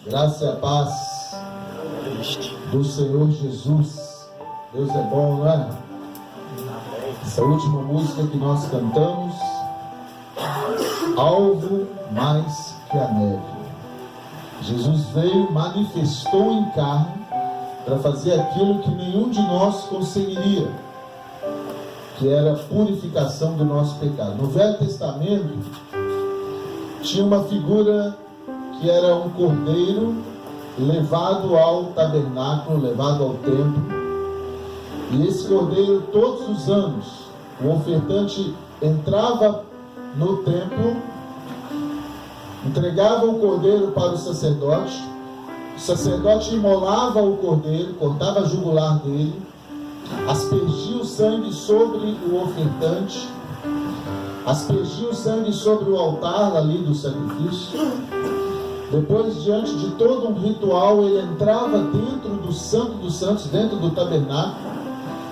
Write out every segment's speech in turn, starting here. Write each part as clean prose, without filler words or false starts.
Graça e a paz do Senhor Jesus. Deus é bom, não é? Essa última música que nós cantamos, alvo mais que a neve. Jesus veio, manifestou em carne para fazer aquilo que nenhum de nós conseguiria, que era a purificação do nosso pecado. No Velho Testamento tinha uma figura que era um cordeiro levado ao tabernáculo, levado ao templo. E esse cordeiro, todos os anos, o ofertante entrava no templo, entregava o cordeiro para o sacerdote imolava o cordeiro, cortava a jugular dele, aspergia o sangue sobre o ofertante, aspergia o sangue sobre o altar ali do sacrifício. Depois, diante de todo um ritual, ele entrava dentro do Santo dos Santos, dentro do tabernáculo,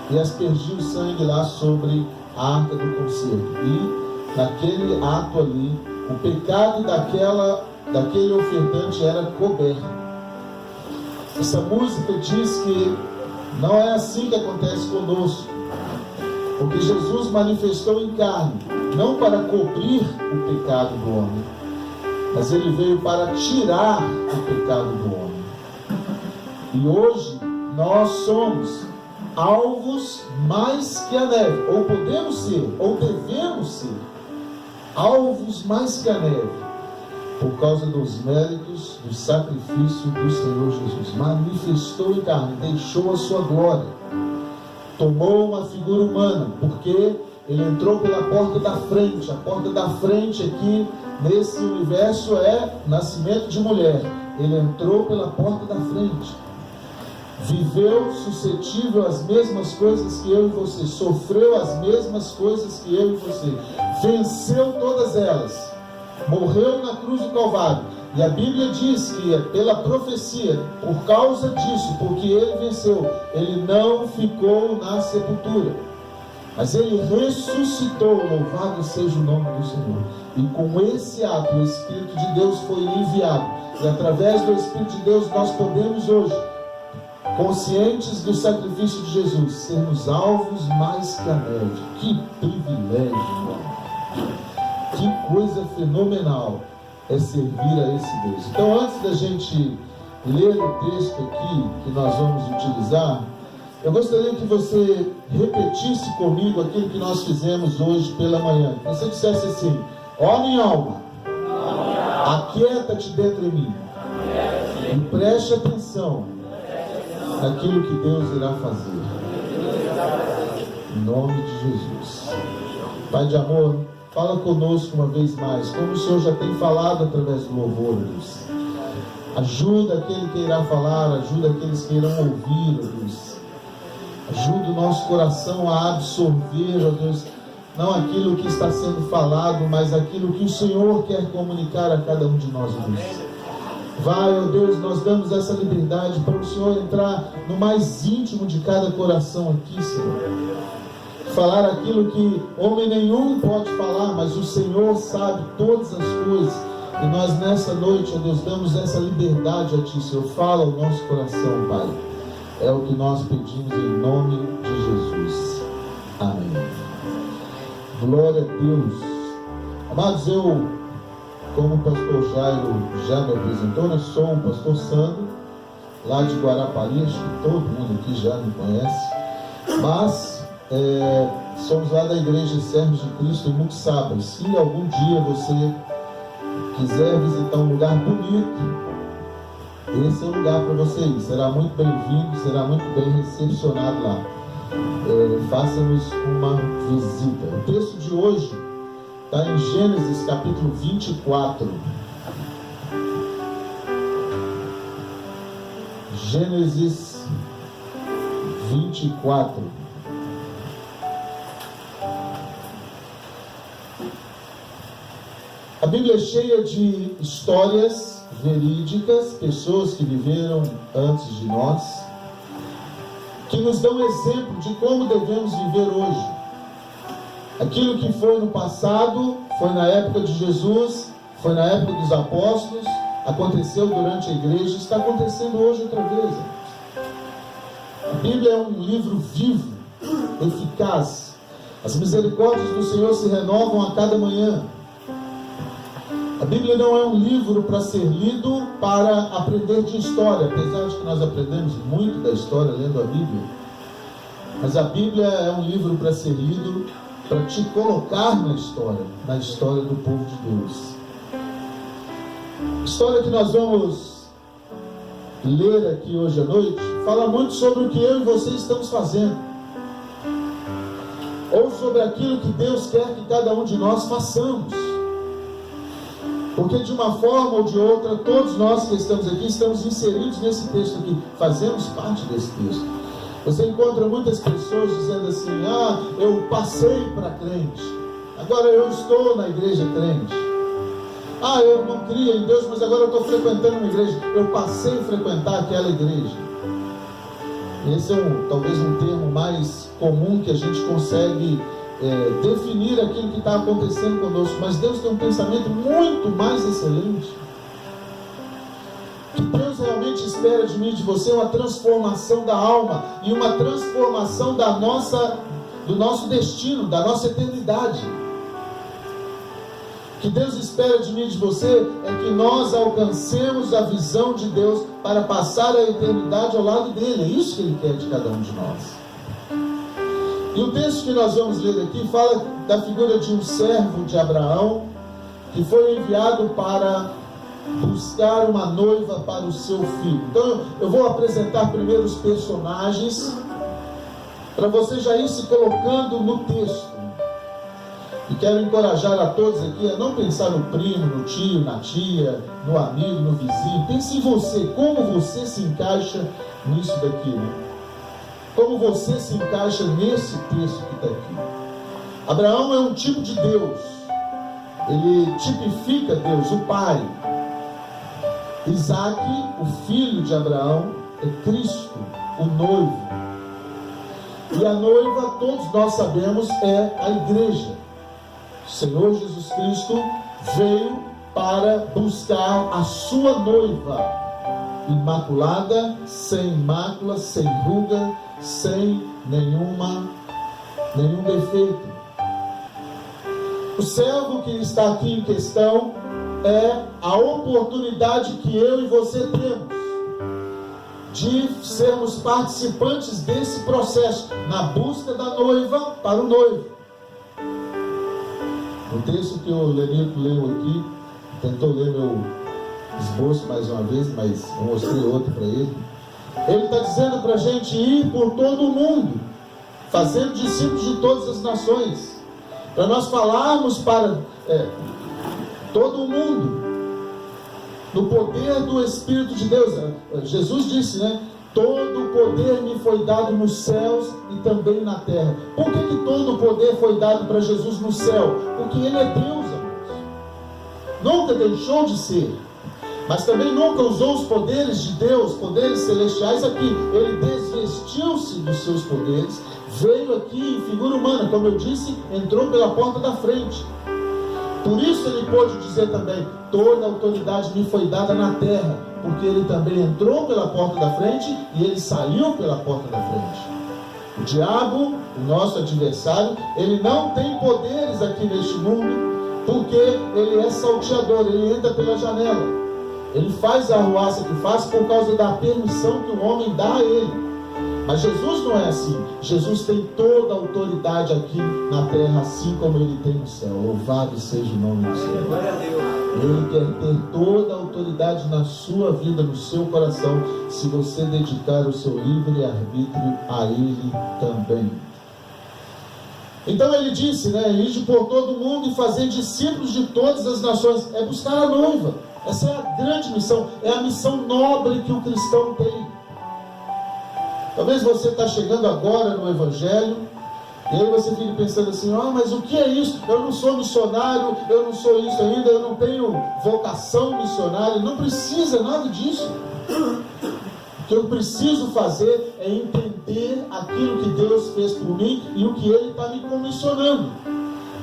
e aspergia o sangue lá sobre a arca do concerto. E naquele ato ali, o pecado daquele ofertante era coberto. Essa música diz que não é assim que acontece conosco, porque Jesus manifestou em carne, não para cobrir o pecado do homem, mas ele veio para tirar o pecado do homem. E hoje nós somos alvos mais que a neve, ou podemos ser, ou devemos ser, alvos mais que a neve, por causa dos méritos do sacrifício do Senhor Jesus. Manifestou em carne, deixou a sua glória, tomou uma figura humana, porque ele entrou pela porta da frente. A porta da frente aqui nesse universo é nascimento de mulher. Ele entrou pela porta da frente, viveu suscetível às mesmas coisas que eu e você, sofreu as mesmas coisas que eu e você, venceu todas elas, morreu na cruz do Calvário. E a Bíblia diz que pela profecia, por causa disso, porque ele venceu, ele não ficou na sepultura, mas ele ressuscitou. Louvado seja o nome do Senhor. E com esse ato o Espírito de Deus foi enviado, e através do Espírito de Deus nós podemos hoje, conscientes do sacrifício de Jesus, sermos alvos mais que a neve. Que privilégio, irmão. Que coisa fenomenal é servir a esse Deus. Então, antes da gente ler o texto aqui que nós vamos utilizar, eu gostaria que você repetisse comigo aquilo que nós fizemos hoje pela manhã. Que você dissesse assim: ó minha alma, aquieta-te dentro de mim e preste atenção naquilo que Deus irá fazer. Em nome de Jesus. Pai de amor, fala conosco uma vez mais, como o Senhor já tem falado através do louvor, Deus. Ajuda aquele que irá falar, ajuda aqueles que irão ouvir, Deus. Ajuda o nosso coração a absorver, ó Deus, não aquilo que está sendo falado, mas aquilo que o Senhor quer comunicar a cada um de nós, Deus. Vai, ó Deus, nós damos essa liberdade para o Senhor entrar no mais íntimo de cada coração aqui, Senhor. Falar aquilo que homem nenhum pode falar, mas o Senhor sabe todas as coisas. E nós nessa noite, ó Deus, damos essa liberdade a Ti, Senhor. Fala o nosso coração, Pai. É o que nós pedimos em nome de Jesus. Amém. Glória a Deus. Amados, eu, como o pastor Jairo já me apresentou, eu sou o pastor Sandro, lá de Guarapari. Acho que todo mundo aqui já me conhece. Mas somos lá da Igreja Servos de Cristo em Muxaba. Se algum dia você quiser visitar um lugar bonito, esse é o lugar para você ir. Será muito bem-vindo, será muito bem recepcionado lá. Faça-nos uma visita. O texto de hoje está em Gênesis capítulo 24. Gênesis 24. A Bíblia é cheia de histórias verídicas, pessoas que viveram antes de nós, que nos dão exemplo de como devemos viver hoje. Aquilo que foi no passado, foi na época de Jesus, foi na época dos apóstolos, aconteceu durante a igreja, está acontecendo hoje outra vez. A Bíblia é um livro vivo, eficaz. As misericórdias do Senhor se renovam a cada manhã. A Bíblia não é um livro para ser lido para aprender de história, apesar de que nós aprendemos muito da história lendo a Bíblia. Mas a Bíblia é um livro para ser lido para te colocar na história do povo de Deus. A história que nós vamos ler aqui hoje à noite fala muito sobre o que eu e você estamos fazendo, ou sobre aquilo que Deus quer que cada um de nós façamos. Porque de uma forma ou de outra, todos nós que estamos aqui estamos inseridos nesse texto aqui, fazemos parte desse texto. Você encontra muitas pessoas dizendo assim: ah, eu passei para crente, agora eu estou na igreja crente. Ah, eu não cria em Deus, mas agora eu estou frequentando uma igreja. Eu passei a frequentar aquela igreja. Esse é talvez um termo mais comum que a gente consegue definir aquilo que está acontecendo conosco. Mas Deus tem um pensamento muito mais excelente. O que Deus realmente espera de mim e de você é uma transformação da alma e uma transformação do nosso destino, da nossa eternidade. O que Deus espera de mim e de você é que nós alcancemos a visão de Deus para passar a eternidade ao lado dele. É isso que Ele quer de cada um de nós. E o texto que nós vamos ler aqui fala da figura de um servo de Abraão que foi enviado para buscar uma noiva para o seu filho. Então eu vou apresentar primeiro os personagens para você já ir se colocando no texto. E quero encorajar a todos aqui a não pensar no primo, no tio, na tia, no amigo, no vizinho. Pense em você, como você se encaixa nisso daqui, né? Como você se encaixa nesse texto que está aqui. Abraão é um tipo de Deus. Ele tipifica Deus, o pai. Isaac, o filho de Abraão, é Cristo, o noivo. E a noiva, todos nós sabemos, é a igreja. O Senhor Jesus Cristo veio para buscar a sua noiva, imaculada, sem mácula, sem ruga, sem nenhum defeito. O servo que está aqui em questão é a oportunidade que eu e você temos de sermos participantes desse processo, na busca da noiva para o noivo. O texto que o Lenito leu aqui, tentou ler meu esboço mais uma vez, mas eu mostrei outro para ele. Ele está dizendo para a gente ir por todo o mundo, fazendo discípulos de todas as nações, para nós falarmos para todo o mundo, no poder do Espírito de Deus. Jesus disse, né? Todo o poder me foi dado nos céus e também na terra. Por que todo o poder foi dado para Jesus no céu? Porque Ele é Deus, amigos. Nunca deixou de ser, mas também nunca usou os poderes de Deus, poderes celestiais aqui. Ele desvestiu-se dos seus poderes, veio aqui em figura humana, como eu disse, entrou pela porta da frente. Por isso Ele pôde dizer também: toda a autoridade me foi dada na terra, porque Ele também entrou pela porta da frente e Ele saiu pela porta da frente. O diabo, o nosso adversário, ele não tem poderes aqui neste mundo, porque ele é salteador, ele entra pela janela, ele faz a arruaça que faz por causa da permissão que o homem dá a ele. Mas Jesus não é assim. Jesus tem toda a autoridade aqui na terra, assim como Ele tem no céu. Louvado seja o nome do Senhor. Ele quer ter toda a autoridade na sua vida, no seu coração, se você dedicar o seu livre-arbítrio a Ele também. Então Ele disse, né? Ide por todo o mundo e fazer discípulos de todas as nações. É buscar a noiva. Essa é a grande missão. É a missão nobre que o cristão tem. Talvez você está chegando agora no Evangelho, e aí você fica pensando assim: mas o que é isso? Eu não sou missionário, eu não sou isso ainda, eu não tenho vocação missionária. Não precisa nada disso. O que eu preciso fazer é entender aquilo que Deus fez por mim e o que Ele está me comissionando.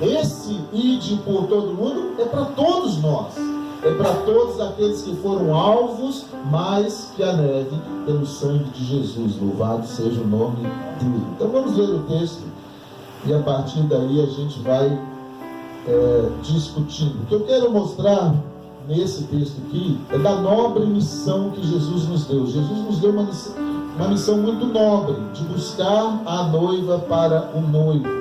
Esse ide por todo mundo é para todos nós. é para todos aqueles que foram alvos, mais que a neve, pelo sangue de Jesus. Louvado seja o nome dele. Então vamos ler o texto e a partir daí a gente vai discutindo. O que eu quero mostrar nesse texto aqui é da nobre missão que Jesus nos deu. Jesus nos deu uma missão muito nobre, de buscar a noiva para o noivo.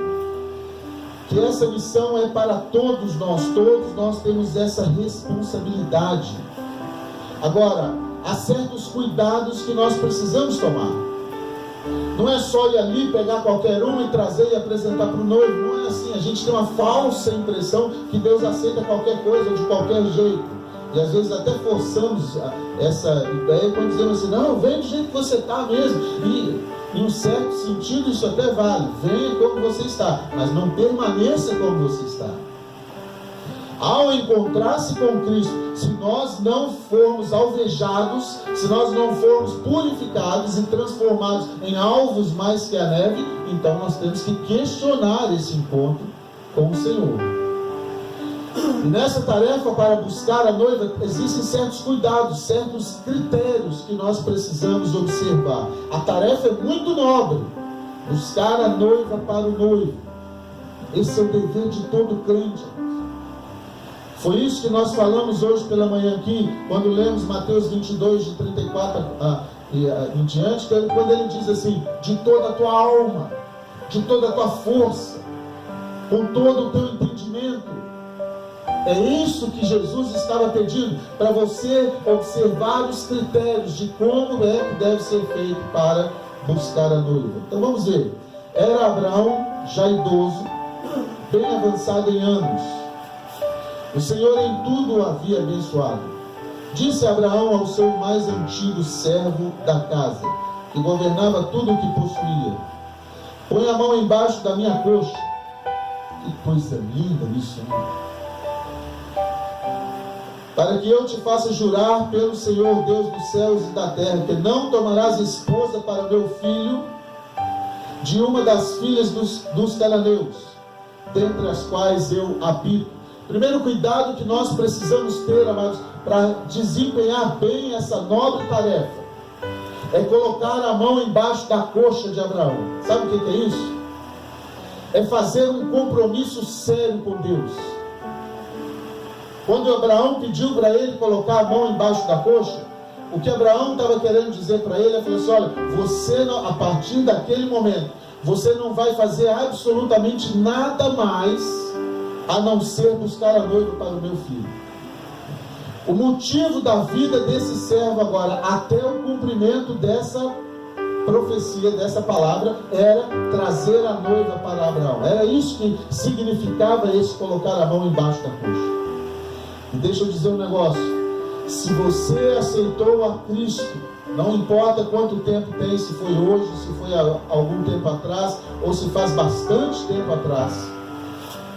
Que essa missão é para todos nós temos essa responsabilidade. Agora, há certos cuidados que nós precisamos tomar. Não é só ir ali, pegar qualquer um e trazer e apresentar para o noivo. Não é assim. A gente tem uma falsa impressão que Deus aceita qualquer coisa de qualquer jeito. E às vezes até forçamos essa ideia quando dizemos assim, não, vem do jeito que você está mesmo. E em um certo sentido isso até vale. Venha como você está, mas não permaneça como você está. Ao encontrar-se com Cristo, se nós não formos alvejados, se nós não formos purificados e transformados em alvos mais que a neve, então nós temos que questionar esse encontro com o Senhor. E nessa tarefa para buscar a noiva, existem certos cuidados, certos critérios que nós precisamos observar. A tarefa é muito nobre, buscar a noiva para o noivo. Esse é o dever de todo crente. Foi isso que nós falamos hoje pela manhã aqui, quando lemos Mateus 22, de 34 em diante, quando ele diz assim, de toda a tua alma, de toda a tua força, com todo o teu entendimento. É isso que Jesus estava pedindo, para você observar os critérios de como é que deve ser feito para buscar a noiva. Então vamos ver. Era Abraão já idoso, bem avançado em anos. O Senhor em tudo o havia abençoado. Disse Abraão ao seu mais antigo servo da casa, que governava tudo o que possuía: põe a mão embaixo da minha coxa. Que coisa linda isso, hein? Para que eu te faça jurar pelo Senhor Deus dos céus e da terra, que não tomarás esposa para meu filho de uma das filhas dos cananeus, dentre as quais eu habito. Primeiro cuidado que nós precisamos ter, amados, para desempenhar bem essa nobre tarefa, é colocar a mão embaixo da coxa de Abraão. Sabe o que é isso? É fazer um compromisso sério com Deus. Quando Abraão pediu para ele colocar a mão embaixo da coxa, o que Abraão estava querendo dizer para ele, ele falou assim, olha, você não, a partir daquele momento, você não vai fazer absolutamente nada mais, a não ser buscar a noiva para o meu filho. O motivo da vida desse servo agora, até o cumprimento dessa profecia, dessa palavra, era trazer a noiva para Abraão. Era isso que significava esse colocar a mão embaixo da coxa. E deixa eu dizer um negócio, se você aceitou a Cristo, não importa quanto tempo tem, se foi hoje, se foi há algum tempo atrás, ou se faz bastante tempo atrás,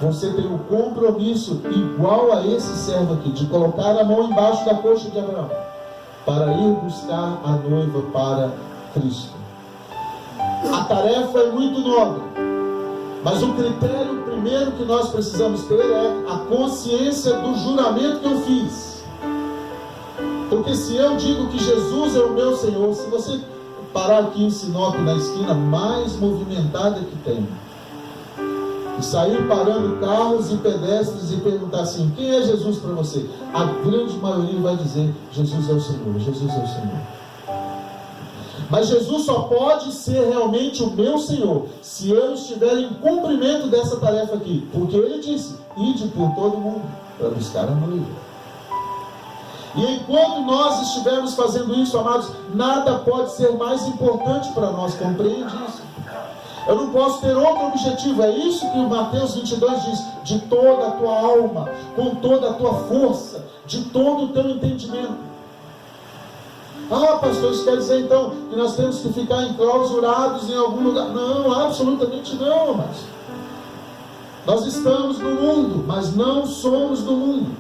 você tem um compromisso igual a esse servo aqui, de colocar a mão embaixo da coxa de Abraão, para ir buscar a noiva para Cristo. A tarefa é muito nobre, mas o critério primeiro que nós precisamos ter é a consciência do juramento que eu fiz. Porque se eu digo que Jesus é o meu Senhor, se você parar aqui em Sinop, na esquina mais movimentada que tem, e sair parando carros e pedestres e perguntar assim, quem é Jesus para você? A grande maioria vai dizer, Jesus é o Senhor, Jesus é o Senhor. Mas Jesus só pode ser realmente o meu Senhor se eu estiver em cumprimento dessa tarefa aqui. Porque Ele disse, ide por todo mundo para buscar a noiva. E enquanto nós estivermos fazendo isso, amados, nada pode ser mais importante para nós. Compreende isso? Eu não posso ter outro objetivo. É isso que o Mateus 22 diz. De toda a tua alma, com toda a tua força, de todo o teu entendimento. Ah, pastor, isso quer dizer então que nós temos que ficar enclausurados em algum lugar? Não, absolutamente não, mas nós estamos no mundo, mas não somos do mundo.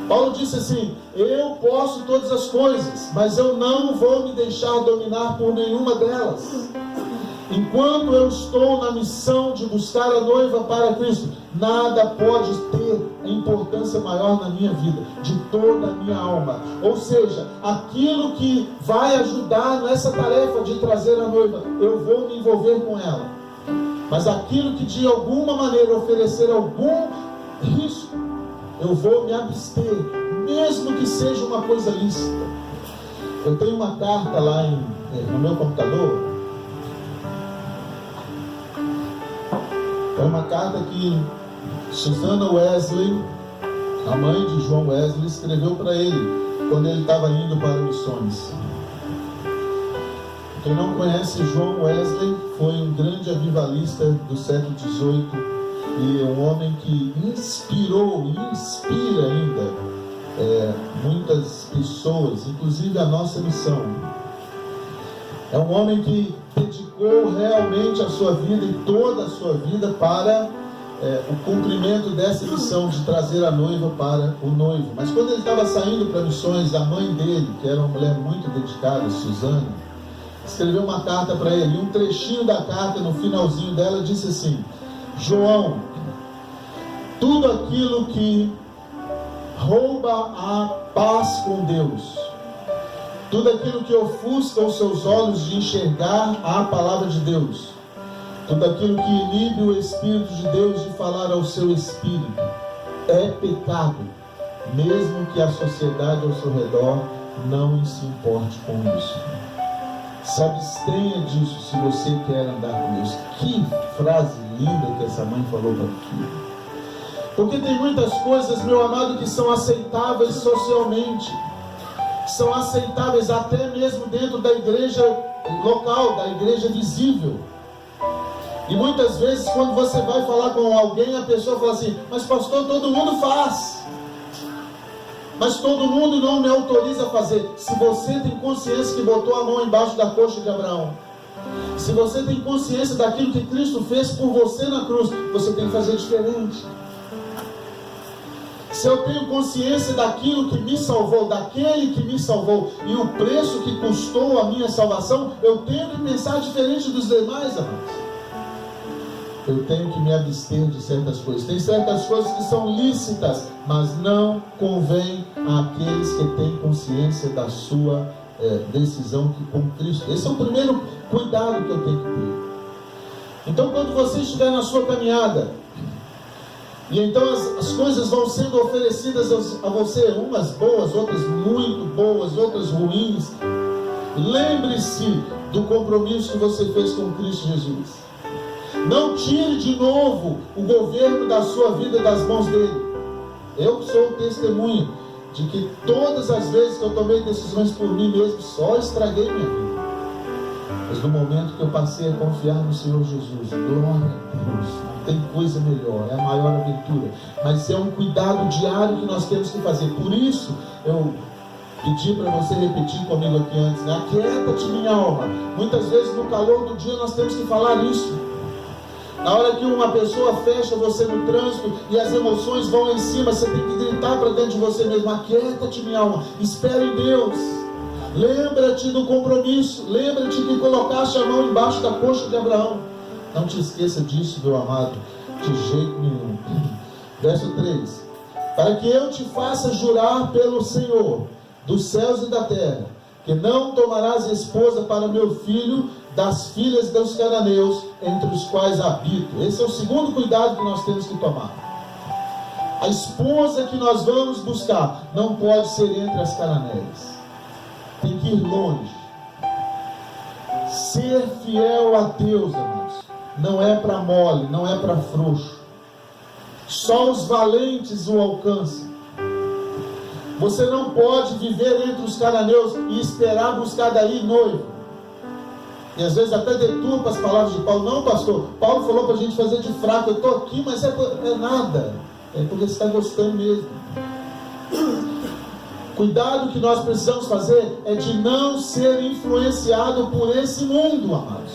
Paulo disse assim, eu posso todas as coisas, mas eu não vou me deixar dominar por nenhuma delas. Enquanto eu estou na missão de buscar a noiva para Cristo, nada pode ter em importância maior na minha vida, de toda a minha alma. Ou seja, aquilo que vai ajudar nessa tarefa de trazer a noiva, eu vou me envolver com ela. Mas aquilo que de alguma maneira oferecer algum risco, eu vou me abster, mesmo que seja uma coisa lícita. Eu tenho uma carta lá no meu computador. É uma carta que Susana Wesley, a mãe de João Wesley, escreveu para ele quando ele estava indo para missões. Quem não conhece João Wesley, foi um grande avivalista do século XVIII e um homem que inspirou e inspira ainda muitas pessoas, inclusive a nossa missão. É um homem que dedicou realmente a sua vida e toda a sua vida para o cumprimento dessa missão de trazer a noiva para o noivo. Mas quando ele estava saindo para missões, a mãe dele, que era uma mulher muito dedicada, Susana, escreveu uma carta para ele. E um trechinho da carta, no finalzinho dela, disse assim: João, tudo aquilo que rouba a paz com Deus, tudo aquilo que ofusca os seus olhos de enxergar a palavra de Deus, tudo aquilo que inibe o Espírito de Deus de falar ao seu espírito, é pecado, mesmo que a sociedade ao seu redor não se importe com isso. Se abstenha disso se você quer andar com Deus. Que frase linda que essa mãe falou para o filho. Porque tem muitas coisas, meu amado, que são aceitáveis socialmente, são aceitáveis até mesmo dentro da igreja local, da igreja visível. E muitas vezes quando você vai falar com alguém, a pessoa fala assim: mas pastor, todo mundo faz, mas todo mundo não me autoriza a fazer. Se você tem consciência que botou a mão embaixo da coxa de Abraão, se você tem consciência daquilo que Cristo fez por você na cruz, você tem que fazer diferente. Se eu tenho consciência daquilo que me salvou, daquele que me salvou, e o preço que custou a minha salvação, eu tenho que pensar diferente dos demais, amados. Eu tenho que me abster de certas coisas. Tem certas coisas que são lícitas, mas não convém àqueles que têm consciência da sua decisão com Cristo. Esse é o primeiro cuidado que eu tenho que ter. Então, quando você estiver na sua caminhada, e então as coisas vão sendo oferecidas a você, umas boas, outras muito boas, outras ruins, lembre-se do compromisso que você fez com Cristo Jesus. Não tire de novo o governo da sua vida das mãos dele. Eu sou testemunha de que todas as vezes que eu tomei decisões por mim mesmo, só estraguei minha vida. Mas no momento que eu passei a confiar no Senhor Jesus, glória a Deus, não tem coisa melhor, é a maior aventura. Mas é um cuidado diário que nós temos que fazer. Por isso, eu pedi para você repetir comigo aqui antes, né? Aquieta-te, minha alma. Muitas vezes no calor do dia nós temos que falar isso. Na hora que uma pessoa fecha você no trânsito e as emoções vão lá em cima, você tem que gritar para dentro de você mesmo: aquieta-te, minha alma, espera em Deus. Lembra-te do compromisso, lembra-te que colocaste a mão embaixo da coxa de Abraão. Não te esqueça disso, meu amado, de jeito nenhum. Verso 3: para que eu te faça jurar pelo Senhor dos céus e da terra, que não tomarás esposa para meu filho das filhas dos cananeus, entre os quais habito. Esse é o segundo cuidado que nós temos que tomar. A esposa que nós vamos buscar não pode ser entre as cananéias. Tem que ir longe. Ser fiel a Deus, amados, não é para mole, não é para frouxo. Só os valentes o alcançam. Você não pode viver entre os cananeus e esperar buscar daí noivo. E às vezes até deturpa as palavras de Paulo. Não, pastor, Paulo falou para a gente fazer de fraco. Eu estou aqui, mas é nada. É porque você está gostando mesmo. Cuidado que nós precisamos fazer é de não ser influenciado por esse mundo, amados.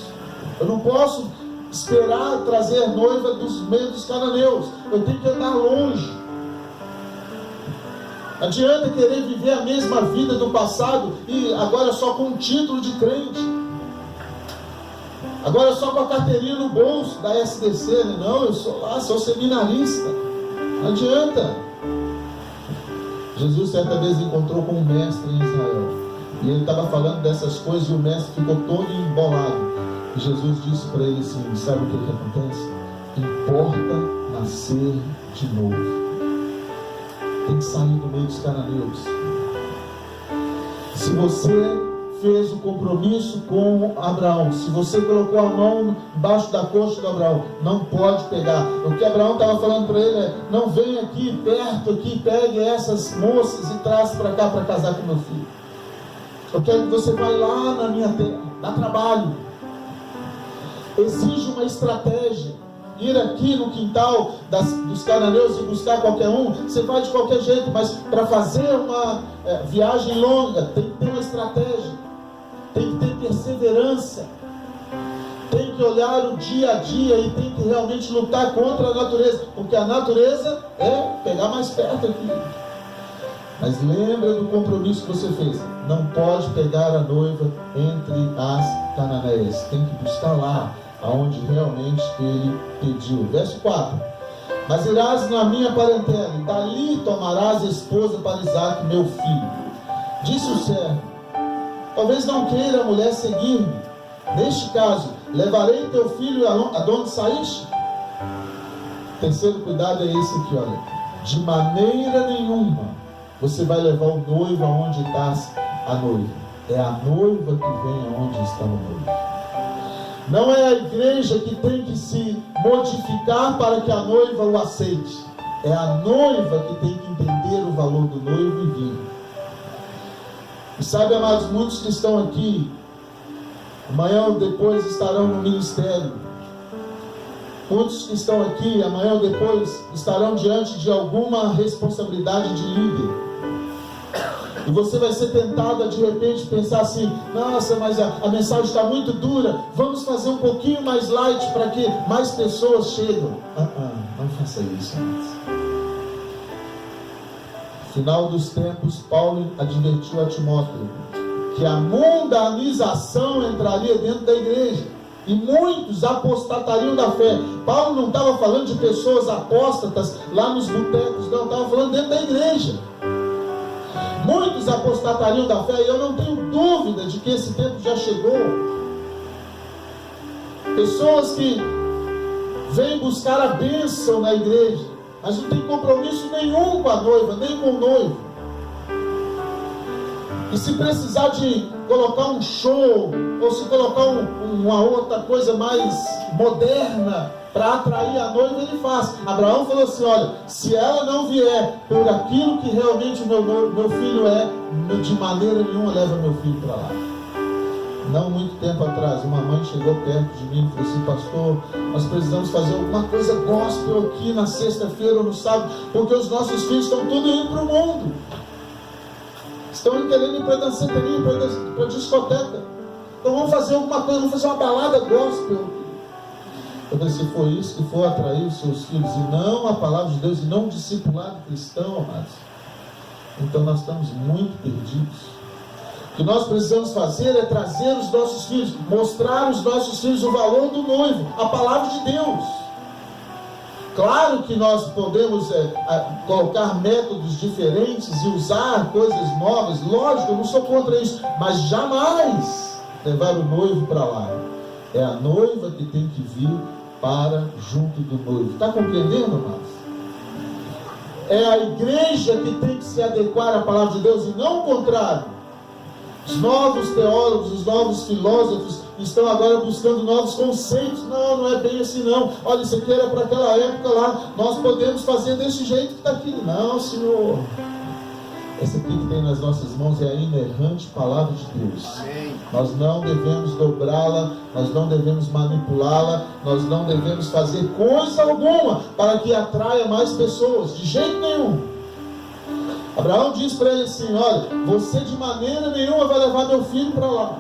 Eu não posso esperar trazer noiva dos meios dos cananeus. Eu tenho que andar longe. Não adianta querer viver a mesma vida do passado e agora só com um título de crente. Agora só com a carteirinha no bolso da SDC, né? Não, eu sou seminarista. Não adianta. Jesus certa vez encontrou com um mestre em Israel, e ele estava falando dessas coisas, e o mestre ficou todo embolado. E Jesus disse para ele assim: sabe o que acontece? Importa nascer de novo. Tem que sair do meio dos cananeus. Se você fez o compromisso com Abraão, se você colocou a mão embaixo da coxa de Abraão, não pode pegar. O que Abraão estava falando para ele é: não venha aqui perto, aqui, pegue essas moças e traz para cá para casar com meu filho. Eu quero que você vá lá na minha terra, dá trabalho, exige uma estratégia. Ir aqui no quintal dos cananeus e buscar qualquer um, você vai de qualquer jeito, mas para fazer uma viagem longa, tem que ter uma estratégia, tem que ter perseverança, tem que olhar o dia a dia e tem que realmente lutar contra a natureza, porque a natureza é pegar mais perto aqui. Mas lembra do compromisso que você fez: não pode pegar a noiva entre as cananeias, tem que buscar lá aonde realmente ele pediu. Verso 4: mas irás na minha parentela, e dali tomarás esposa para Isaque, meu filho. Disse o servo: talvez não queira a mulher seguir-me. Neste caso, levarei teu filho aonde saíste? Terceiro cuidado é esse aqui, olha: de maneira nenhuma você vai levar o noivo aonde está a noiva. É a noiva que vem aonde está o noivo. Não é a igreja que tem que se modificar para que a noiva o aceite. É a noiva que tem que entender o valor do noivo e vir. E sabe, amados, muitos que estão aqui, amanhã ou depois estarão no ministério. Muitos que estão aqui, amanhã ou depois estarão diante de alguma responsabilidade de líder. E você vai ser tentado a de repente pensar assim: nossa, mas a mensagem está muito dura, vamos fazer um pouquinho mais light para que mais pessoas cheguem. Não faça isso, amados. No final dos tempos, Paulo advertiu a Timóteo que a mundanização entraria dentro da igreja e muitos apostatariam da fé. Paulo não estava falando de pessoas apóstatas lá nos botecos, não, estava falando dentro da igreja. Muitos apostatariam da fé, e eu não tenho dúvida de que esse tempo já chegou. Pessoas que vêm buscar a bênção na igreja, mas não tem compromisso nenhum com a noiva, nem com o noivo. E se precisar de colocar um show, ou se colocar uma outra coisa mais moderna para atrair a noiva, ele faz. Abraão falou assim: olha, se ela não vier por aquilo que realmente o meu filho é, de maneira nenhuma leva meu filho para lá. Não muito tempo atrás, uma mãe chegou perto de mim e falou assim: pastor, nós precisamos fazer alguma coisa gospel aqui na sexta-feira ou no sábado, porque os nossos filhos estão tudo indo para o mundo. Estão querendo ir para a danceteria, para a discoteca. Então vamos fazer alguma coisa, vamos fazer uma balada gospel. Eu falei: se for isso que for atrair os seus filhos, e não a palavra de Deus, e não o discipulado cristão, amados, então nós estamos muito perdidos. O que nós precisamos fazer é trazer os nossos filhos, mostrar aos nossos filhos o valor do noivo, a palavra de Deus. Claro que nós podemos colocar métodos diferentes e usar coisas novas, lógico, eu não sou contra isso, mas jamais levar o noivo para lá. É a noiva que tem que vir para junto do noivo. Está compreendendo, amados? É a igreja que tem que se adequar à palavra de Deus, e não o contrário. Os novos teólogos, os novos filósofos estão agora buscando novos conceitos. Não, não é bem assim não. Olha, isso aqui era para aquela época lá, nós podemos fazer desse jeito que está aqui. Não, Senhor. Essa aqui que tem nas nossas mãos é a inerrante palavra de Deus. Amém. Nós não devemos dobrá-la, nós não devemos manipulá-la, nós não devemos fazer coisa alguma para que atraia mais pessoas, de jeito nenhum. Abraão diz para ele assim: olha, você de maneira nenhuma vai levar meu filho para lá.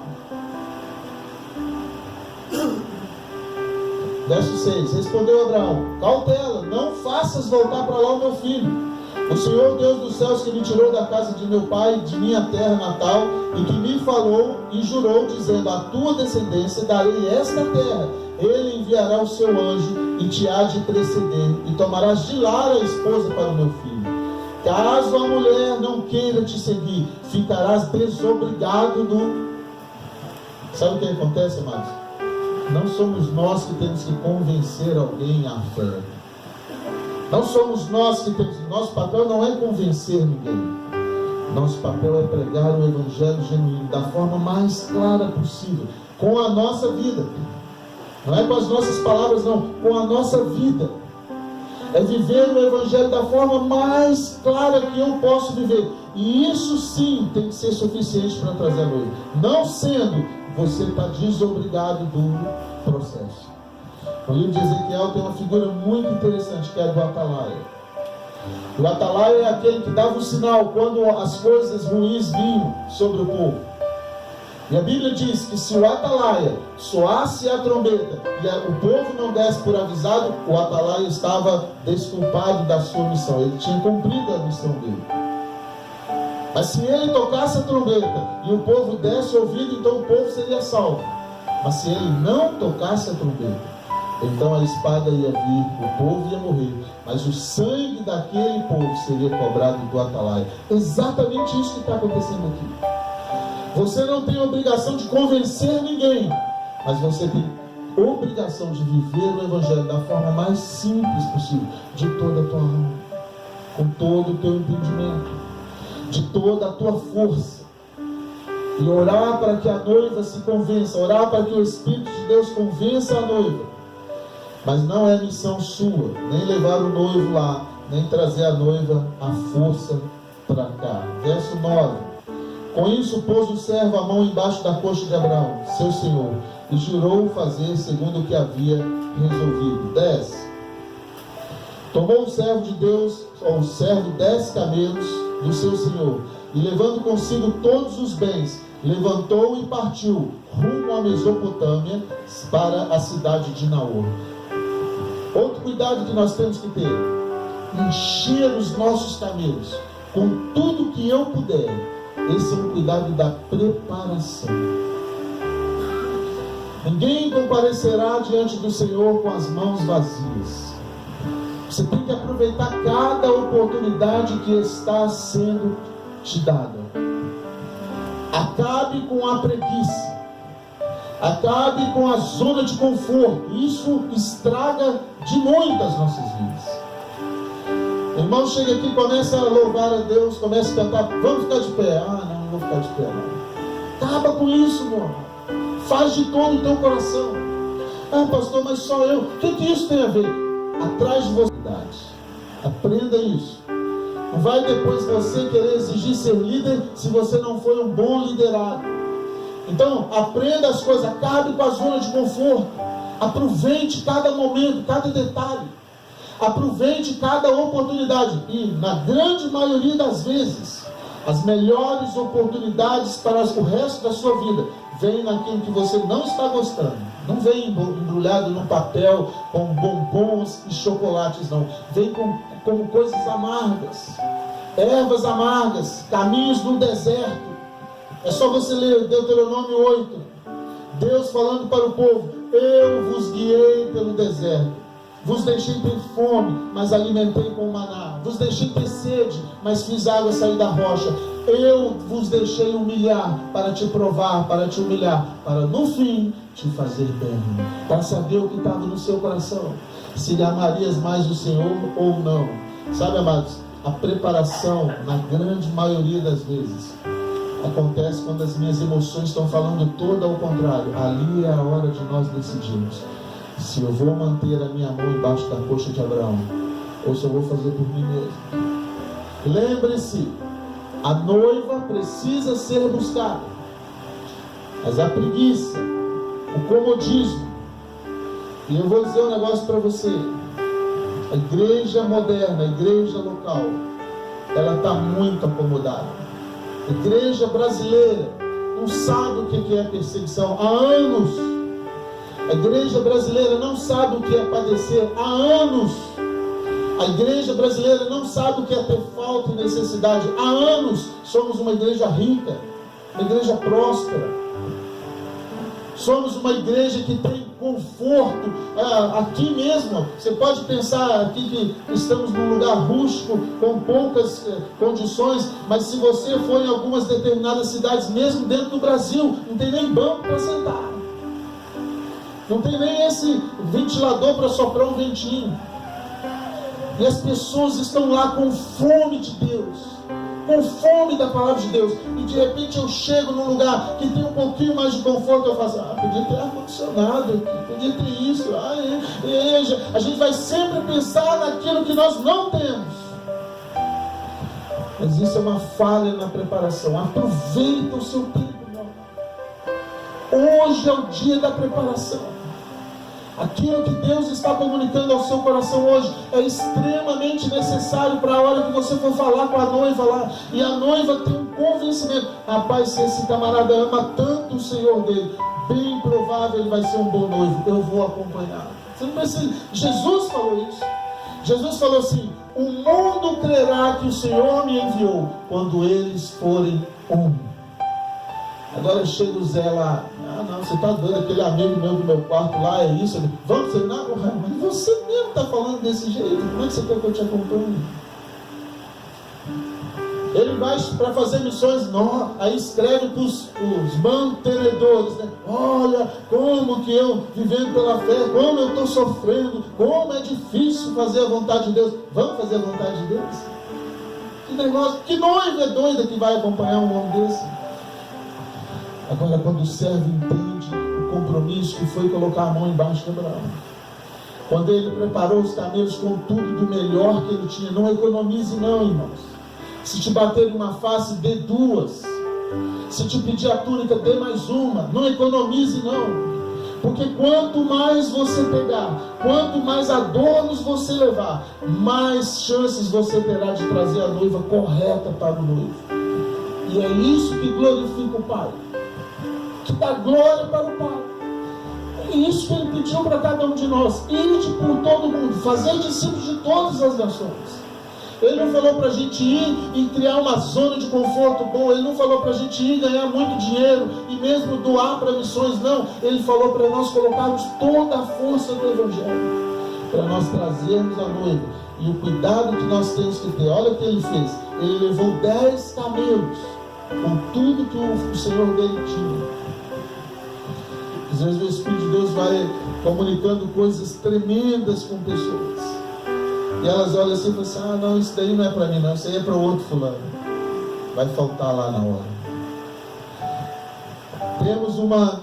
Verso 6: respondeu Abraão: cautela, não faças voltar para lá o meu filho. O Senhor Deus dos céus, que me tirou da casa de meu pai, de minha terra natal, e que me falou e jurou, dizendo: a tua descendência darei esta terra. Ele enviará o seu anjo e te há de preceder, e tomarás de lá a esposa para o meu filho. Caso a mulher não queira te seguir, ficarás desobrigado do... Sabe o que acontece, amados? Não somos nós que temos que convencer alguém à fé. Não somos nós que temos... Nosso papel não é convencer ninguém. Nosso papel é pregar o Evangelho genuíno da forma mais clara possível, com a nossa vida. Não é com as nossas palavras, não, com a nossa vida. É viver o Evangelho da forma mais clara que eu posso viver. E isso sim tem que ser suficiente para trazer a noiva. Não sendo, você está desobrigado do processo. No livro de Ezequiel tem uma figura muito interessante, que é a do atalaia. O atalaia é aquele que dava o sinal quando as coisas ruins vinham sobre o povo. E a Bíblia diz que se o atalaia soasse a trombeta e o povo não desse por avisado, o atalaia estava desculpado da sua missão. Ele tinha cumprido a missão dele. Mas se ele tocasse a trombeta e o povo desse ouvido, então o povo seria salvo. Mas se ele não tocasse a trombeta, então a espada ia vir, o povo ia morrer, mas o sangue daquele povo seria cobrado do atalaia. Exatamente isso que está acontecendo aqui. Você não tem obrigação de convencer ninguém, mas você tem obrigação de viver o Evangelho da forma mais simples possível, de toda a tua alma, com todo o teu entendimento, de toda a tua força, e orar para que a noiva se convença, orar para que o Espírito de Deus convença a noiva. Mas não é missão sua, nem levar o noivo lá, nem trazer a noiva à força para cá. Verso 9. Com isso pôs o servo a mão embaixo da coxa de Abraão, seu senhor, e jurou fazer segundo o que havia resolvido. 10. Tomou o servo de Deus, ou o servo 10 camelos do seu senhor, e levando consigo todos os bens, levantou e partiu rumo à Mesopotâmia para a cidade de Naor. Outro cuidado que nós temos que ter: encher os nossos camelos com tudo que eu puder. Esse é um cuidado da preparação. Ninguém comparecerá diante do Senhor com as mãos vazias. Você tem que aproveitar cada oportunidade que está sendo te dada. Acabe com a preguiça. Acabe com a zona de conforto. Isso estraga de muito as nossas vidas. O irmão chega aqui, começa a louvar a Deus, começa a cantar. Vamos ficar de pé. Não vou ficar de pé não. Acaba com isso, meu irmão. Faz de todo o teu coração. Pastor, mas só eu. O que isso tem a ver? Atrás de você. Aprenda isso. Não vai depois você querer exigir ser líder se você não foi um bom liderado. Então, aprenda as coisas. Acabe com a zona de conforto. Aproveite cada momento, cada detalhe. Aproveite cada oportunidade. E, na grande maioria das vezes, as melhores oportunidades para o resto da sua vida vêm naquilo que você não está gostando. Não vem embrulhado num papel com bombons e chocolates, não. Vem como coisas amargas, ervas amargas, caminhos no deserto. É só você ler Deuteronômio 8. Deus falando para o povo: eu vos guiei pelo deserto. Vos deixei ter fome, mas alimentei com maná. Vos deixei ter sede, mas fiz água sair da rocha. Eu vos deixei humilhar para te provar, para te humilhar, para no fim te fazer bem. Para saber o que estava no seu coração. Se amarias mais o Senhor ou não. Sabe, amados, a preparação, na grande maioria das vezes, acontece quando as minhas emoções estão falando todo ao contrário. Ali é a hora de nós decidirmos se eu vou manter a minha mão embaixo da coxa de Abraão, ou se eu vou fazer por mim mesmo. Lembre-se, a noiva precisa ser buscada, mas a preguiça, o comodismo, e eu vou dizer um negócio para você: a igreja moderna, a igreja local, ela está muito acomodada. A igreja brasileira não sabe o que é perseguição há anos. A igreja brasileira não sabe o que é padecer há anos. A igreja brasileira não sabe o que é ter falta e necessidade há anos. Somos uma igreja rica, uma igreja próspera. Somos uma igreja que tem conforto. Aqui mesmo, você pode pensar aqui que estamos num lugar rústico, com poucas condições, mas se você for em algumas determinadas cidades, mesmo dentro do Brasil, não tem nem banco para sentar, não tem nem esse ventilador para soprar um ventinho, e as pessoas estão lá com fome de Deus, com fome da palavra de Deus, e de repente eu chego num lugar que tem um pouquinho mais de conforto, eu faço, podia ter ar-condicionado aqui, podia ter isso, a gente vai sempre pensar naquilo que nós não temos, mas isso é uma falha na preparação. Aproveita o seu tempo, meu irmão. Hoje é o dia da preparação. Aquilo que Deus está comunicando ao seu coração hoje é extremamente necessário para a hora que você for falar com a noiva lá, e a noiva tem um convencimento: rapaz, se esse camarada ama tanto o Senhor dele, bem provável ele vai ser um bom noivo, eu vou acompanhar. Você não precisa. Jesus falou isso. Jesus falou assim: o mundo crerá que o Senhor me enviou quando eles forem um. Agora chega o Zé lá: não, você está doido, aquele amigo meu do meu quarto lá, é isso, vamos treinar? Mas você mesmo está falando desse jeito, como é que você quer que eu te acompanhe? Ele vai para fazer missões, não, aí escreve para os mantenedores, né? Olha como que eu, vivendo pela fé, como eu estou sofrendo, como é difícil fazer a vontade de Deus. Vamos fazer a vontade de Deus? Que negócio, que noiva é doida que vai acompanhar um homem desse? Agora, quando o servo entende o compromisso que foi colocar a mão embaixo de Abraão, quando ele preparou os camelos com tudo do melhor que ele tinha, não economize não, irmãos. Se te bater uma face, dê duas. Se te pedir a túnica, dê mais uma. Não economize não. Porque quanto mais você pegar, quanto mais adornos você levar, mais chances você terá de trazer a noiva correta para o noivo. E é isso que glorifica o Pai, que dá glória para o Pai. É isso que Ele pediu para cada um de nós: ide por todo mundo, fazer discípulos de todas as nações. Ele não falou para a gente ir e criar uma zona de conforto boa. Ele não falou para a gente ir ganhar muito dinheiro e mesmo doar para missões. Não, Ele falou para nós colocarmos toda a força do Evangelho, para nós trazermos a noiva. E o cuidado que nós temos que ter, olha o que Ele fez: Ele levou 10 camelos com tudo que o Senhor dele tinha. Às vezes o Espírito de Deus vai comunicando coisas tremendas com pessoas, e elas olham assim e falam assim: não, isso daí não é para mim não, isso aí é para o outro fulano, vai faltar lá na hora. Temos uma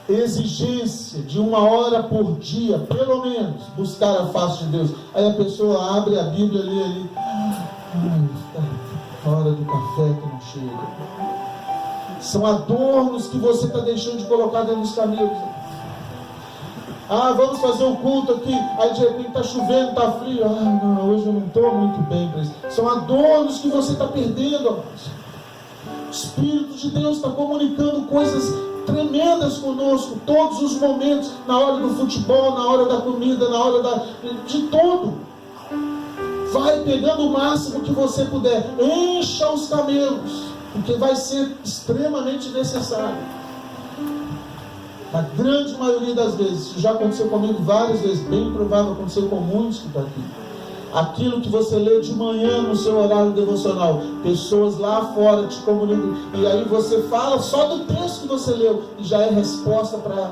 exigência de 1 hora por dia, pelo menos, buscar a face de Deus. Aí a pessoa abre a Bíblia ali, a hora do café que não chega. São adornos que você está deixando de colocar dentro dos camelos. Vamos fazer um culto aqui, aí de repente está chovendo, está frio. Não, hoje eu não estou muito bem para isso. São adornos que você está perdendo, amados. O Espírito de Deus está comunicando coisas tremendas conosco, todos os momentos, na hora do futebol, na hora da comida, na hora de tudo. Vai pegando o máximo que você puder, encha os camelos, porque vai ser extremamente necessário. Na grande maioria das vezes, isso já aconteceu comigo várias vezes, bem provável aconteceu com muitos que estão aqui. Aquilo que você lê de manhã no seu horário devocional, pessoas lá fora te comunicam, e aí você fala só do texto que você leu, e já é resposta para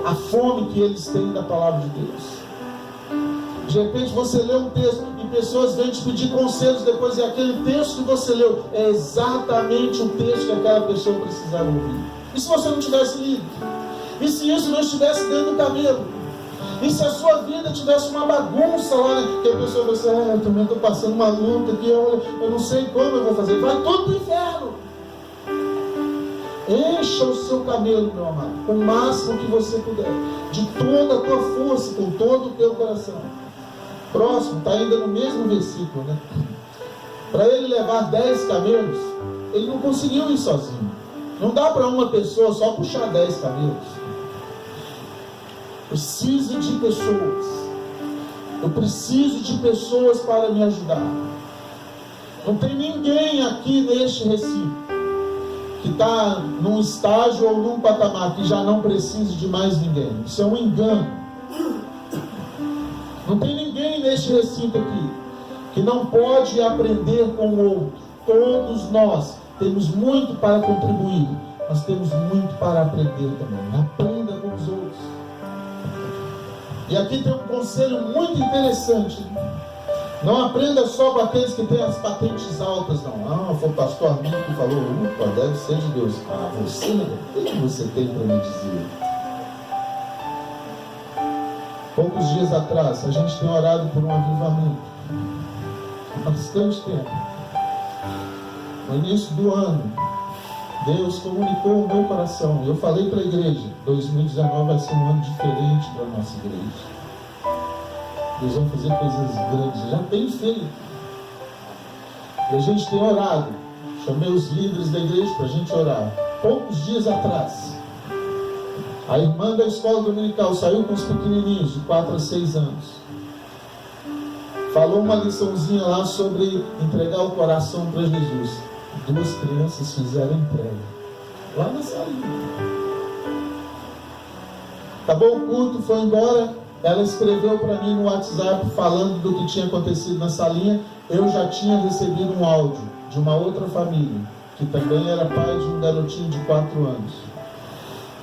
a fome que eles têm da palavra de Deus. De repente você lê um texto e pessoas vêm te pedir conselhos depois, e aquele texto que você leu é exatamente o texto que aquela pessoa precisava ouvir. E se você não tivesse lido? E se isso não estivesse dentro do camelo? E se a sua vida tivesse uma bagunça lá, né? Que a pessoa vai dizer: eu também estou passando uma luta aqui, eu não sei como eu vou fazer. Vai tudo para o inferno. Encha o seu camelo, meu amado, com o máximo que você puder, de toda a tua força, com todo o teu coração. Próximo, está ainda no mesmo versículo, né? Para ele levar 10 camelos, ele não conseguiu ir sozinho. Não dá para uma pessoa só puxar 10 camelos. Preciso de pessoas. Eu preciso de pessoas para me ajudar. Não tem ninguém aqui neste recinto que está num estágio ou num patamar que já não precisa de mais ninguém. Isso é um engano. Não tem ninguém neste recinto aqui que não pode aprender com o outro. Todos nós temos muito para contribuir, mas temos muito para aprender também. Aprenda com os outros. E aqui tem um conselho muito interessante. Não aprenda só com aqueles que têm as patentes altas, não. Foi o pastor Arminio que falou, deve ser de Deus. Você, o que você tem para me dizer? Poucos dias atrás, a gente tem orado por um avivamento. Há bastante tempo. No início do ano, Deus comunicou o meu coração. Eu falei para a igreja, 2019 vai ser um ano diferente para a nossa igreja. Deus vai fazer coisas grandes, já tem feito. E a gente tem orado. Chamei os líderes da igreja para a gente orar. Poucos dias atrás, a irmã da escola dominical saiu com os pequenininhos de 4 a 6 anos. Falou uma liçãozinha lá sobre entregar o coração para Jesus. 2 crianças fizeram entrega lá na salinha. Acabou o culto, foi embora. Ela escreveu para mim no WhatsApp falando do que tinha acontecido na salinha. Eu já tinha recebido um áudio de uma outra família, que também era pai de um garotinho de 4 anos.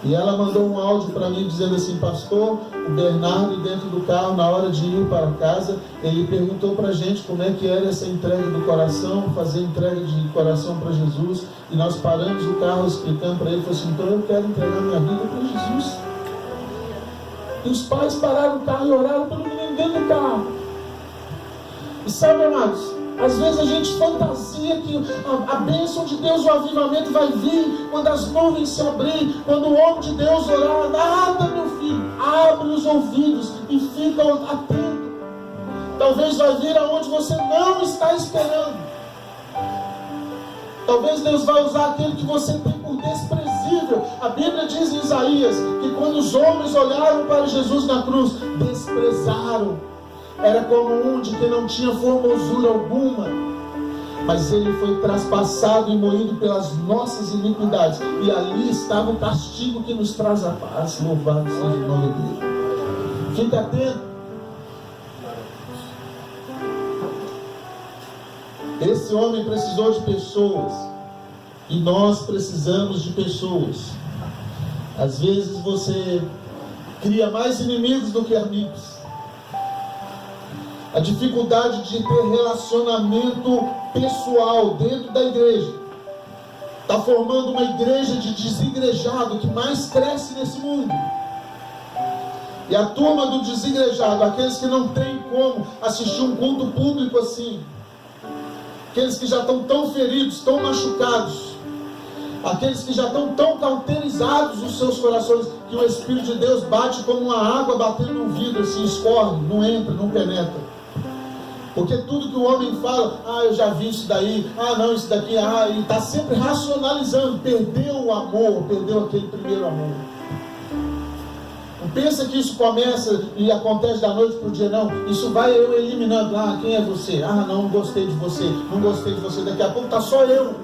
E ela mandou um áudio para mim dizendo assim: pastor, o Bernardo dentro do carro, na hora de ir para casa, ele perguntou para a gente como é que era essa entrega do coração, fazer entrega de coração para Jesus. E nós paramos o carro explicando para ele, falou assim: então eu quero entregar minha vida para Jesus. E os pais pararam o carro e oraram pelo menino dentro do carro. E sabe, amados, às vezes a gente fantasia que a bênção de Deus, o avivamento vai vir quando as nuvens se abrirem, quando o homem de Deus orar. Nada, meu filho. Abre os ouvidos e fica atento. Talvez vai vir aonde você não está esperando. Talvez Deus vai usar aquele que você tem por desprezível. A Bíblia diz em Isaías que quando os homens olharam para Jesus na cruz, desprezaram. Era como um de que não tinha formosura alguma, mas ele foi traspassado e moído pelas nossas iniquidades, e ali estava o castigo que nos traz a paz. Louvado seja o nome dele. Fique atento. Esse homem precisou de pessoas, e nós precisamos de pessoas. Às vezes você cria mais inimigos do que amigos. A dificuldade de ter relacionamento pessoal dentro da igreja está formando uma igreja de desigrejado que mais cresce nesse mundo. E a turma do desigrejado, aqueles que não têm como assistir um culto público assim, aqueles que já estão tão feridos, tão machucados, aqueles que já estão tão cauterizados nos seus corações, que o Espírito de Deus bate como uma água batendo num vidro, assim, escorre, não entra, não penetra. Porque tudo que o homem fala, eu já vi isso daí, não, isso daqui, e está sempre racionalizando. Perdeu o amor, perdeu aquele primeiro amor. Não pensa que isso começa e acontece da noite para o dia, não. Isso vai eu eliminando. Quem é você? Não gostei de você, não gostei de você. Daqui a pouco está só eu.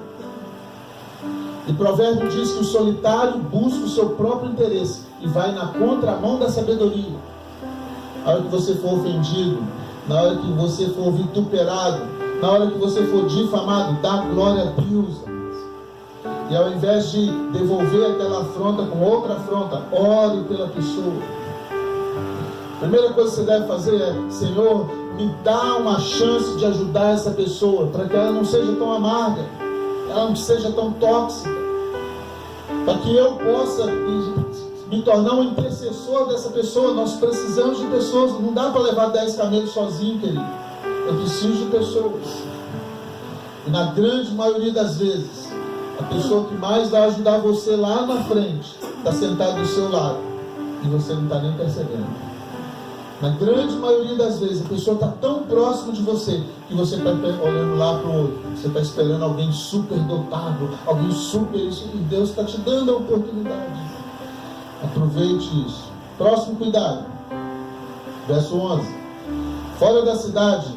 E Provérbio diz que o solitário busca o seu próprio interesse e vai na contramão da sabedoria. Na hora que você for ofendido, na hora que você for vituperado, na hora que você for difamado, dá glória a Deus. E ao invés de devolver aquela afronta com outra afronta, ore pela pessoa. A primeira coisa que você deve fazer é: Senhor, me dá uma chance de ajudar essa pessoa, para que ela não seja tão amarga, ela não seja tão tóxica, para que eu possa me tornar um intercessor dessa pessoa. Nós precisamos de pessoas. Não dá para levar 10 camelos sozinho, querido. Eu preciso de pessoas. E na grande maioria das vezes, a pessoa que mais vai ajudar você lá na frente está sentada do seu lado e você não está nem percebendo. Na grande maioria das vezes, a pessoa está tão próximo de você que você está olhando lá para o outro. Você está esperando alguém super dotado, alguém super isso, e Deus está te dando a oportunidade. Aproveite isso. Próximo cuidado. Verso 11. Fora da cidade,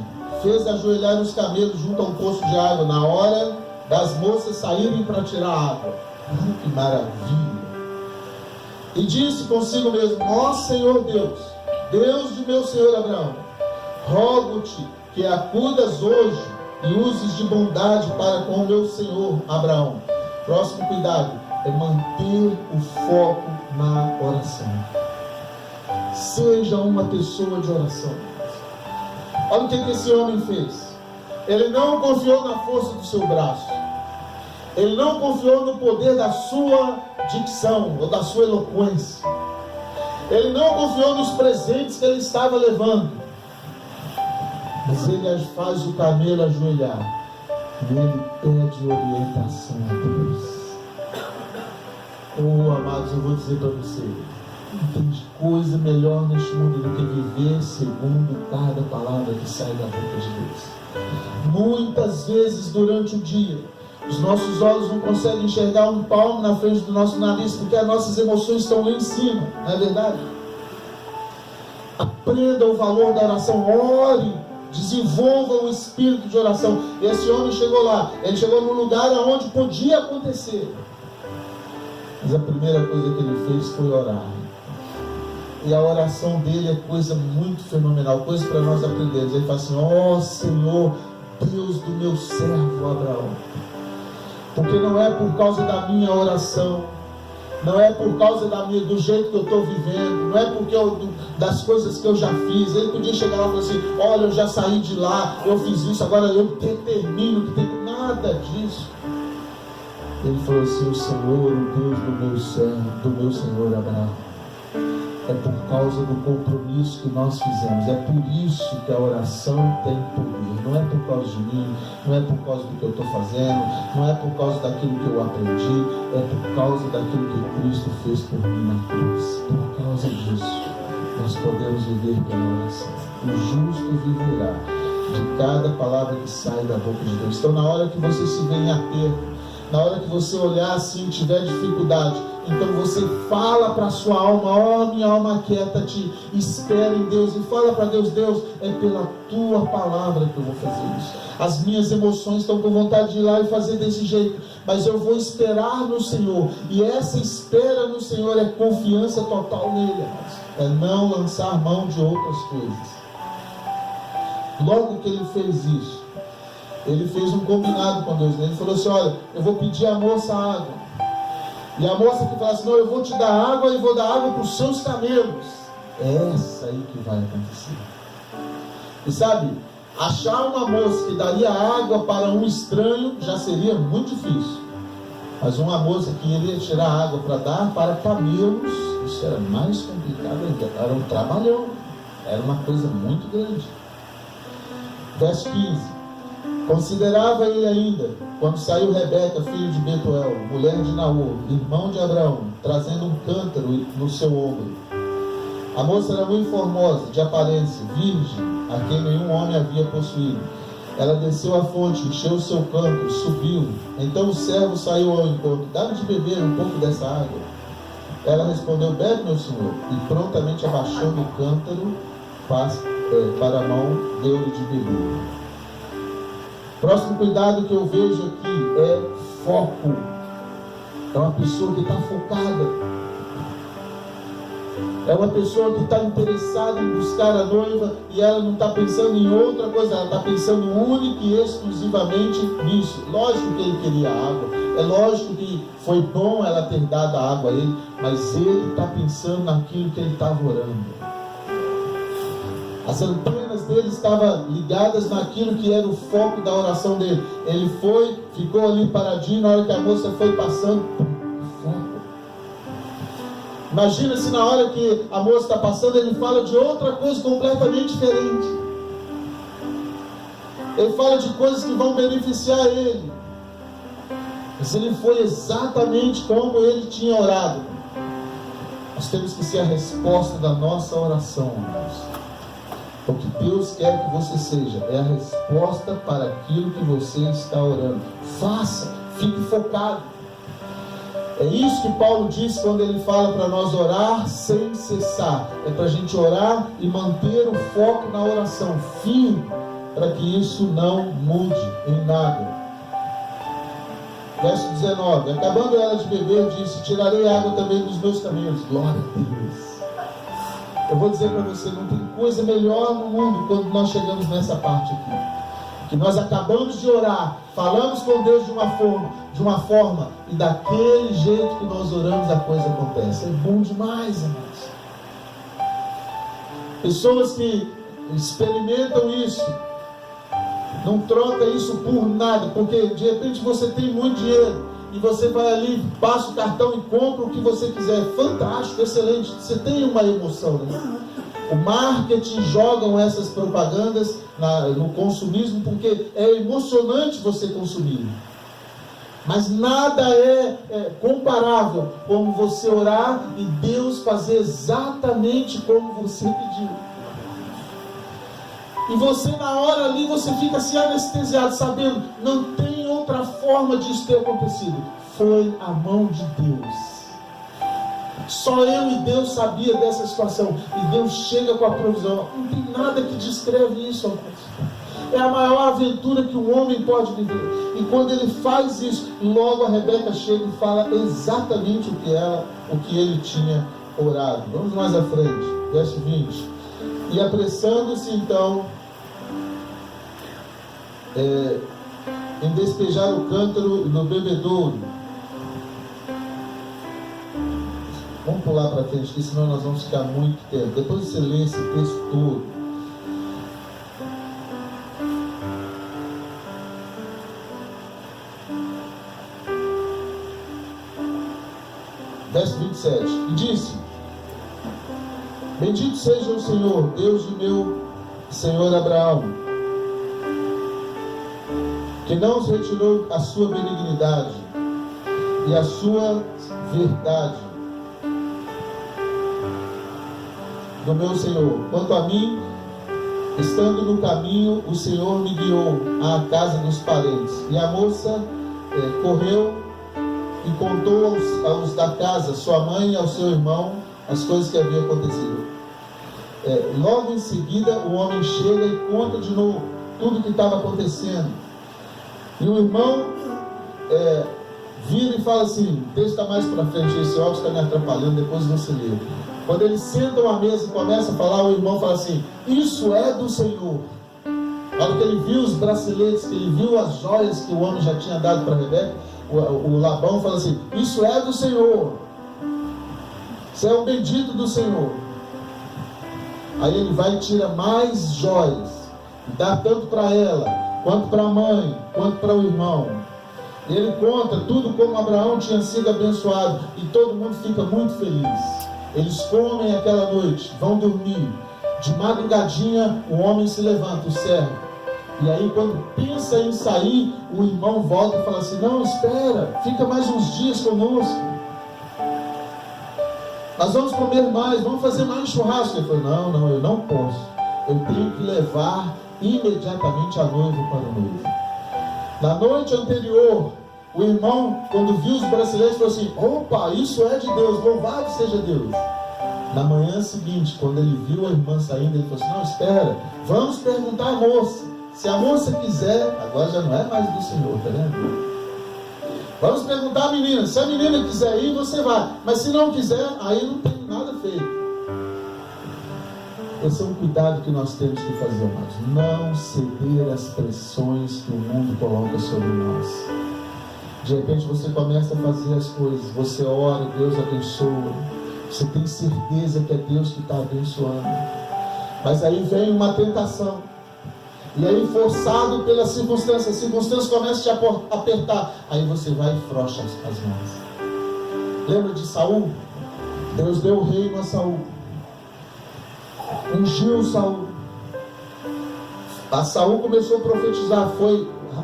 fez ajoelhar os camelos junto a um poço de água, na hora das moças saírem para tirar água. Que maravilha! E disse consigo mesmo: ó Senhor Deus, Deus de meu senhor Abraão, rogo-te que acudas hoje e uses de bondade para com o meu senhor Abraão. Próximo cuidado é manter o foco na oração. Seja uma pessoa de oração. Olha o que esse homem fez. Ele não confiou na força do seu braço. Ele não confiou no poder da sua dicção ou da sua eloquência. Ele não confiou nos presentes que ele estava levando. Mas ele faz o camelo ajoelhar e ele pede orientação a Deus. Oh, amados, eu vou dizer para você, não tem coisa melhor neste mundo do que viver segundo cada palavra que sai da boca de Deus. Muitas vezes durante o dia, os nossos olhos não conseguem enxergar um palmo na frente do nosso nariz, porque as nossas emoções estão lá em cima, não é verdade? Aprenda o valor da oração, ore, desenvolva o espírito de oração. Esse homem chegou lá, ele chegou num lugar onde podia acontecer, mas a primeira coisa que ele fez foi orar. E a oração dele é coisa muito fenomenal, coisa para nós aprendermos. Ele fala assim: ó Senhor, Deus do meu servo Abraão. Porque não é por causa da minha oração, não é por causa do jeito que eu estou vivendo, não é porque das coisas que eu já fiz. Ele podia chegar lá e falar assim: olha, eu já saí de lá, eu fiz isso, agora eu determino que tem nada disso. Ele falou assim: o Senhor, o Deus do meu servo, do meu Senhor Abraão. É por causa do compromisso que nós fizemos. É por isso que a oração tem poder. Não é por causa de mim, não é por causa do que eu estou fazendo, não é por causa daquilo que eu aprendi, é por causa daquilo que Cristo fez por mim na cruz. Por causa disso, nós podemos viver pela oração. O justo viverá de cada palavra que sai da boca de Deus. Então, na hora que você se vê em aperto, na hora que você olhar assim e tiver dificuldade, então você fala para a sua alma: ó minha alma, aquieta-te, espera em Deus, e fala para Deus: Deus, é pela tua palavra que eu vou fazer isso. As minhas emoções estão com vontade de ir lá e fazer desse jeito, mas eu vou esperar no Senhor. E essa espera no Senhor é confiança total nele, é não lançar mão de outras coisas. Logo que ele fez isso, ele fez um combinado com Deus. Ele falou assim: olha, eu vou pedir à moça água. E a moça que fala assim: não, eu vou te dar água e vou dar água para os seus camelos. É essa aí que vai acontecer. E sabe, achar uma moça que daria água para um estranho já seria muito difícil. Mas uma moça que iria tirar água para dar para camelos, isso era mais complicado ainda. Era um trabalhão, era uma coisa muito grande. Verso 15. Considerava ele ainda, quando saiu Rebeca, filho de Betuel, mulher de Naor, irmão de Abraão, trazendo um cântaro no seu ombro. A moça era muito formosa, de aparência, virgem, a quem nenhum homem havia possuído. Ela desceu à fonte, encheu o seu cântaro, subiu. Então o servo saiu ao encontro: dá-me de beber um pouco dessa água. Ela respondeu: bebe, meu senhor. E prontamente, abaixando o cântaro para a mão, deu-lhe de beber. Próximo cuidado que eu vejo aqui é foco. É uma pessoa que está focada. É uma pessoa que está interessada em buscar a noiva e ela não está pensando em outra coisa, ela está pensando única e exclusivamente nisso. Lógico que ele queria água, é lógico que foi bom ela ter dado a água a ele, mas ele está pensando naquilo que ele estava orando. As antenas dele estavam ligadas naquilo que era o foco da oração dele. Ele ficou ali paradinho, na hora que a moça foi passando, foco. Imagina se na hora que a moça está passando, ele fala de outra coisa completamente diferente. Ele fala de coisas que vão beneficiar ele. Mas ele foi exatamente como ele tinha orado. Nós temos que ser a resposta da nossa oração, irmãos. O que Deus quer que você seja é a resposta para aquilo que você está orando. Faça, fique focado. É isso que Paulo diz quando ele fala para nós orar sem cessar. É para a gente orar e manter o foco na oração firme, para que isso não mude em nada. Verso 19: acabando ela de beber, disse: tirarei água também dos meus caminhos. Glória a Deus. Eu vou dizer para você, não tem coisa melhor no mundo quando nós chegamos nessa parte aqui. Que nós acabamos de orar, falamos com Deus de uma forma, e daquele jeito que nós oramos a coisa acontece. É bom demais, irmãos. Pessoas que experimentam isso, não troca isso por nada, porque de repente você tem muito dinheiro e você vai ali, passa o cartão e compra o que você quiser. Fantástico, excelente, você tem uma emoção, né? O marketing jogam essas propagandas no consumismo, porque é emocionante você consumir. Mas nada é comparável como você orar e Deus fazer exatamente como você pediu. E você na hora ali, você fica assim anestesiado, sabendo, não tem outra forma disso ter acontecido. Foi a mão de Deus. Só eu e Deus sabia dessa situação. E Deus chega com a provisão. Não tem nada que descreve isso, irmãos. É a maior aventura que um homem pode viver. E quando ele faz isso, logo a Rebeca chega e fala exatamente o que ele tinha orado. Vamos mais à frente, verso 20. E apressando-se então em despejar o cântaro no bebedouro. Vamos pular para frente, porque senão nós vamos ficar muito tempo. Depois você lê esse texto todo. Verso 27. E disse: bendito seja o Senhor, Deus de meu Senhor Abraão, que não se retirou a sua benignidade e a sua verdade do meu Senhor. Quanto a mim, estando no caminho, o Senhor me guiou à casa dos parentes. E a moça correu e contou aos da casa, sua mãe e ao seu irmão, as coisas que haviam acontecido. Logo em seguida, o homem chega e conta de novo tudo o que estava acontecendo. E o irmão vira e fala assim, deixa mais para frente, esse óculos está me atrapalhando, depois você lê. Quando eles sentam à mesa e começam a falar, o irmão fala assim, isso é do Senhor. Na hora que ele viu os braceletes, que ele viu as joias que o homem já tinha dado para Rebeca, o Labão fala assim, isso é do Senhor. Você é o bendito do Senhor. Aí ele vai e tira mais joias, e dá tanto para ela, quanto para a mãe, quanto para o irmão. E ele conta tudo como Abraão tinha sido abençoado, e todo mundo fica muito feliz. Eles comem aquela noite, vão dormir. De madrugadinha o homem se levanta, o servo. E aí quando pensa em sair, o irmão volta e fala assim, não, espera, fica mais uns dias conosco. Nós vamos comer mais, vamos fazer mais churrasco. Ele falou, não, eu não posso. Eu tenho que levar imediatamente a noiva para o noivo. Na noite anterior, o irmão, quando viu os braceletes, falou assim, opa, isso é de Deus, louvado seja Deus. Na manhã seguinte, quando ele viu a irmã saindo, ele falou assim, não, espera, vamos perguntar à moça. Se a moça quiser, agora já não é mais do Senhor, tá vendo? Vamos perguntar à menina, se a menina quiser ir, você vai. Mas se não quiser, aí não tem nada feito. Esse é um cuidado que nós temos que fazer, amados. Não ceder às pressões que o mundo coloca sobre nós. De repente você começa a fazer as coisas, você ora, Deus abençoa, você tem certeza que é Deus que está abençoando, mas aí vem uma tentação, e aí forçado pela circunstância, a circunstância começa a te apertar, aí você vai e frouxa as mãos. Lembra de Saul? Deus deu o reino a Saul, ungiu Saul, a Saul começou a profetizar,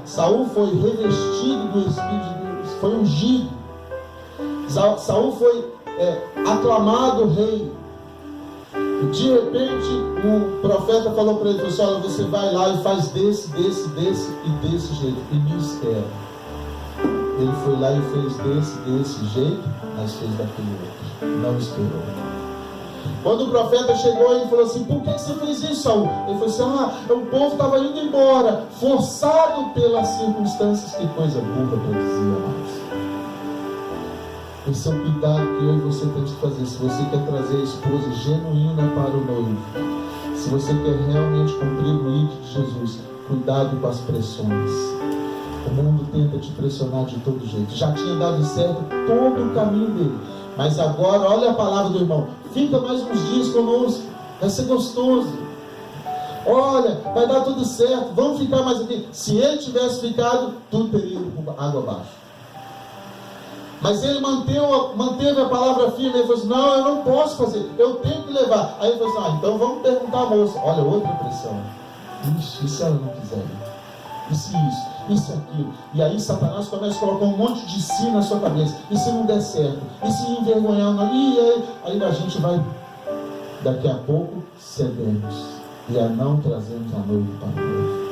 Saul foi revestido do Espírito de Deus, foi ungido. Saul foi aclamado rei. E de repente o profeta falou para ele, falou assim, olha, você vai lá e faz desse e desse jeito, e me espera. Ele foi lá e fez desse jeito, mas fez daquele outro, não esperou. Quando o profeta chegou, ele falou assim: por que você fez isso, Saul? Ele falou assim: o povo estava indo embora, forçado pelas circunstâncias. Que coisa burra para dizer, amados. Esse é o cuidado que eu e você temos que fazer. Se você quer trazer a esposa genuína para o noivo, se você quer realmente cumprir o ídolo de Jesus, cuidado com as pressões. O mundo tenta te pressionar de todo jeito. Já tinha dado certo todo o caminho dele, mas agora, olha a palavra do irmão: fica mais uns dias conosco, vai ser gostoso. Olha, vai dar tudo certo, vamos ficar mais aqui. Se ele tivesse ficado, tudo teria ido por água abaixo. Mas ele manteve a palavra firme. Ele falou assim: não, eu não posso fazer, eu tenho que levar. Aí ele falou assim: então vamos perguntar à moça. Olha, outra pressão. Ixi, e se ela não quiser? E se isso, aquilo? E aí Satanás começa a colocar um monte de si na sua cabeça. E se não der certo? E se envergonhar? E aí a gente vai, daqui a pouco, cedemos e a não trazemos a noiva para o noivo.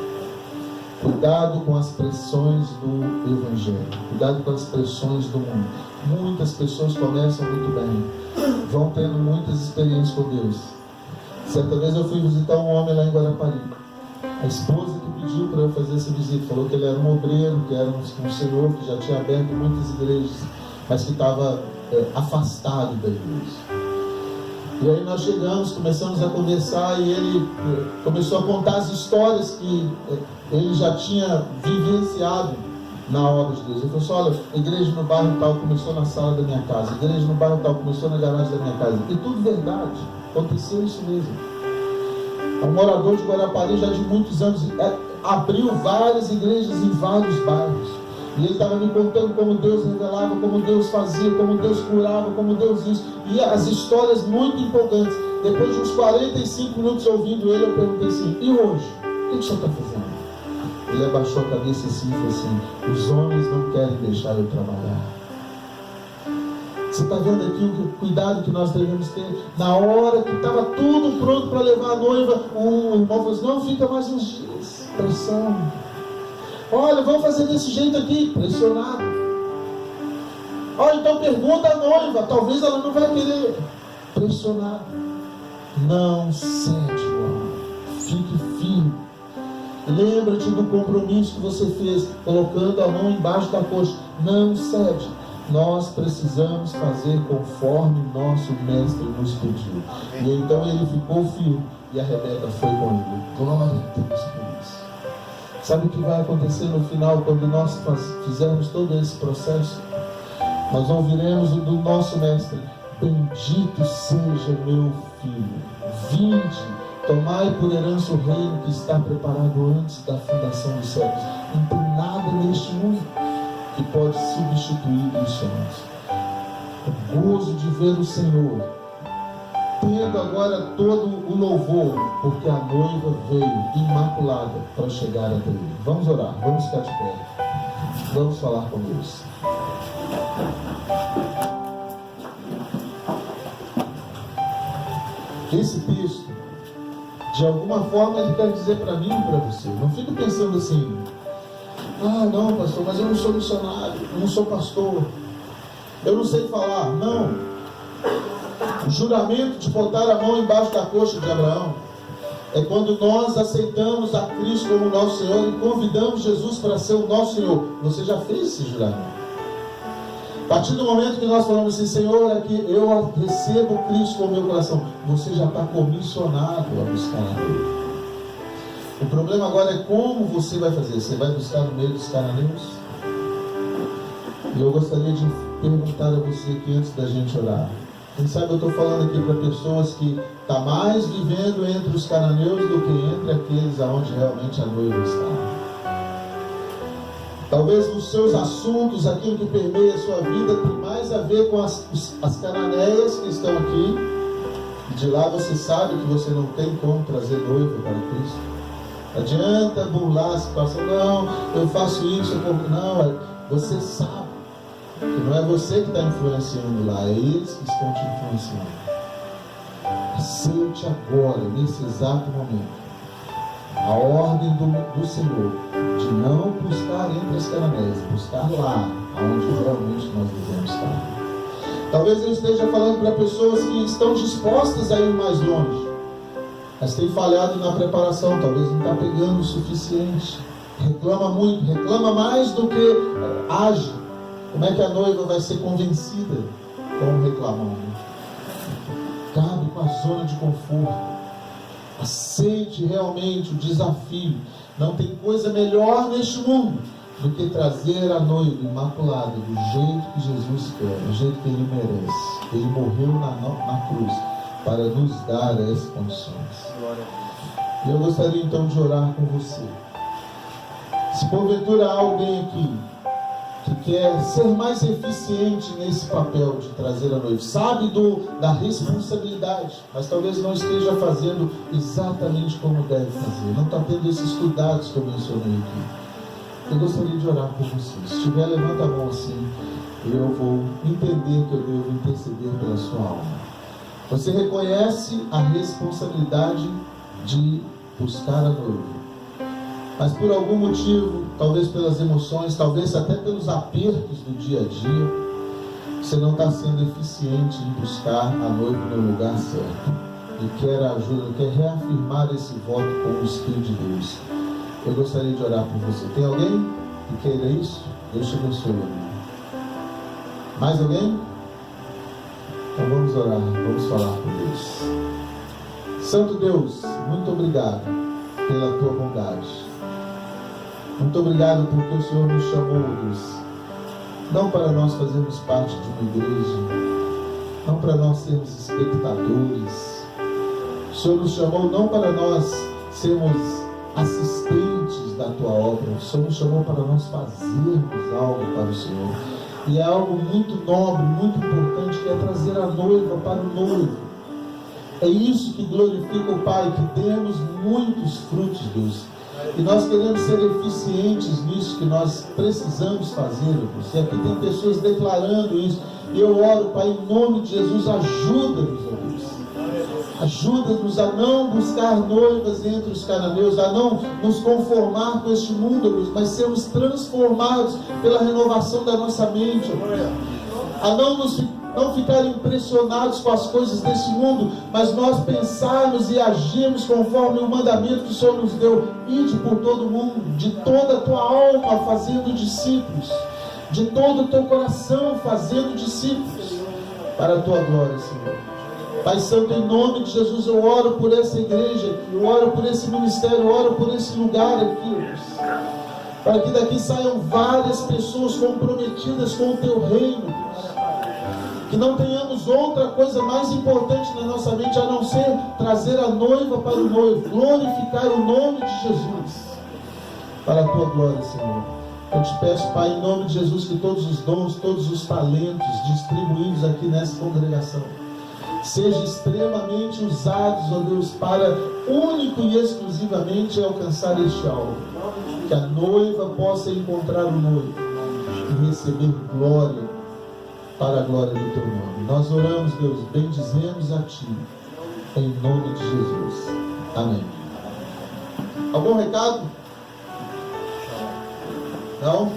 Cuidado com as pressões do Evangelho. Cuidado com as pressões do mundo. Muitas pessoas começam muito bem, vão tendo muitas experiências com Deus. Certa vez eu fui visitar um homem lá em Guarapari. A esposa que pediu para eu fazer essa visita falou que ele era um obreiro, que era um senhor que já tinha aberto muitas igrejas, mas que estava afastado da igreja. E aí nós chegamos, começamos a conversar, e ele começou a contar as histórias que ele já tinha vivenciado na obra de Deus. Ele falou assim: olha, a igreja no bairro tal começou na sala da minha casa, a igreja no bairro tal começou na garagem da minha casa. E tudo verdade, aconteceu isso mesmo. Um morador de Guarapari, já de muitos anos, abriu várias igrejas em vários bairros. E ele estava me contando como Deus revelava, como Deus fazia, como Deus curava, como Deus isso. E as histórias muito empolgantes. Depois de uns 45 minutos ouvindo ele, eu perguntei assim: e hoje? O que o senhor está fazendo? Ele abaixou a cabeça assim e falou assim: os homens não querem deixar eu trabalhar. Você está vendo aqui o cuidado que nós devemos ter? Na hora que estava tudo pronto para levar a noiva, o irmão falou assim: não, fica mais uns dias. Pressão. Olha, vamos fazer desse jeito aqui. Pressionado. Olha, então pergunta à noiva, talvez ela não vai querer. Pressionado. Não cede, irmão. Fique firme. Lembra-te do compromisso que você fez, colocando a mão embaixo da coxa. Não cede. Nós precisamos fazer conforme nosso mestre nos pediu. E então ele ficou firme e a Rebeca foi com ele. Glória a Deus por isso. Sabe o que vai acontecer no final, quando nós fizermos todo esse processo? Nós ouviremos do nosso mestre: bendito seja meu filho, vinde, tomai por herança o reino que está preparado antes da fundação dos séculos. Não tem nada neste mundo que pode substituir isso, irmãos. O gozo de ver o Senhor, tendo agora todo o louvor, porque a noiva veio imaculada para chegar até ele. Vamos orar, vamos ficar de pé, vamos falar com Deus. Esse texto, de alguma forma, ele quer dizer para mim e para você. Não fique pensando assim: ah, não, pastor, mas eu não sou missionário, eu não sou pastor, eu não sei falar. Não. O juramento de botar a mão embaixo da coxa de Abraão é quando nós aceitamos a Cristo como nosso Senhor e convidamos Jesus para ser o nosso Senhor. Você já fez esse juramento. A partir do momento que nós falamos assim: Senhor, aqui eu recebo Cristo com o meu coração, você já está comissionado a buscar a Deus. O problema agora é como você vai fazer. Você vai buscar no meio dos cananeus? E eu gostaria de perguntar a você aqui antes da gente orar. Quem sabe eu estou falando aqui para pessoas que estão mais vivendo entre os cananeus do que entre aqueles aonde realmente a noiva está. Talvez os seus assuntos, aquilo que permeia a sua vida, tem mais a ver com as cananeias que estão aqui. E de lá você sabe que você não tem como trazer noiva para Cristo. Não adianta burlar a situação. Não, eu faço isso, não, você sabe que não é você que está influenciando lá, é eles que estão te influenciando. Aceite agora, nesse exato momento, a ordem do Senhor de não buscar entre as cananeias, buscar lá onde realmente nós devemos estar. Talvez eu esteja falando para pessoas que estão dispostas a ir mais longe, mas tem falhado na preparação, talvez não está pegando o suficiente. Reclama muito, reclama mais do que age. Como é que a noiva vai ser convencida com um reclamão? Cabe com a zona de conforto. Aceite realmente o desafio. Não tem coisa melhor neste mundo do que trazer a noiva imaculada do jeito que Jesus quer, do jeito que Ele merece. Ele morreu na cruz para nos dar essas condições. E eu gostaria então de orar com você. Se porventura há alguém aqui que quer ser mais eficiente nesse papel de trazer a noiva, sabe da responsabilidade, mas talvez não esteja fazendo exatamente como deve fazer, não está tendo esses cuidados que eu mencionei aqui, eu gostaria de orar por você. Se tiver, levanta a mão assim, e eu vou entender que eu devo interceder pela sua alma. Você reconhece a responsabilidade de buscar a noiva, mas por algum motivo, talvez pelas emoções, talvez até pelos apertos do dia a dia, você não está sendo eficiente em buscar a noiva no lugar certo, e quer ajuda, quer reafirmar esse voto com o Espírito de Deus. Eu gostaria de orar por você. Tem alguém que queira isso? Deus te abençoe, amigo. Mais alguém? Então vamos orar, vamos falar com Deus. Santo Deus, muito obrigado pela tua bondade. Muito obrigado porque o Senhor nos chamou, Deus, não para nós fazermos parte de uma igreja, não para nós sermos espectadores. O Senhor nos chamou não para nós sermos assistentes da tua obra. O Senhor nos chamou para nós fazermos algo para o Senhor. E é algo muito nobre, muito importante, que é trazer a noiva para o noivo. É isso que glorifica o Pai, que demos muitos frutos, Deus. E nós queremos ser eficientes nisso que nós precisamos fazer, Deus. E aqui tem pessoas declarando isso. E eu oro, Pai, em nome de Jesus, ajuda-nos, ó Deus. Ajuda-nos a não buscar noivas entre os cananeus, a não nos conformar com este mundo, Deus, mas sermos transformados pela renovação da nossa mente, a não ficar impressionados com as coisas desse mundo, mas nós pensarmos e agirmos conforme o mandamento que o Senhor nos deu: ide por todo o mundo, de toda a tua alma fazendo discípulos, de todo o teu coração fazendo discípulos, para a tua glória, Senhor. Pai Santo, em nome de Jesus, eu oro por essa igreja aqui, eu oro por esse ministério, eu oro por esse lugar aqui, Deus, para que daqui saiam várias pessoas comprometidas com o teu reino, Deus. Que não tenhamos outra coisa mais importante na nossa mente a não ser trazer a noiva para o noivo, glorificar o nome de Jesus, para a tua glória, Senhor. Eu te peço, Pai, em nome de Jesus, que todos os dons, todos os talentos distribuídos aqui nessa congregação sejam extremamente usados, ó Deus, para único e exclusivamente alcançar este alvo. Que a noiva possa encontrar o noivo e receber glória para a glória do teu nome. Nós oramos, Deus, bendizemos a Ti, em nome de Jesus. Amém. Algum recado? Não?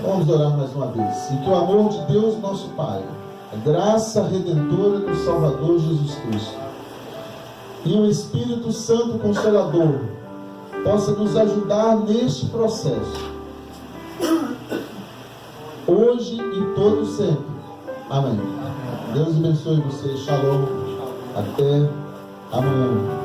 Vamos orar mais uma vez. E que o amor de Deus, nosso Pai, a graça redentora do Salvador Jesus Cristo e o Espírito Santo Consolador possa nos ajudar neste processo, hoje e todo sempre. Amém. Deus abençoe você. Shalom. Até amanhã.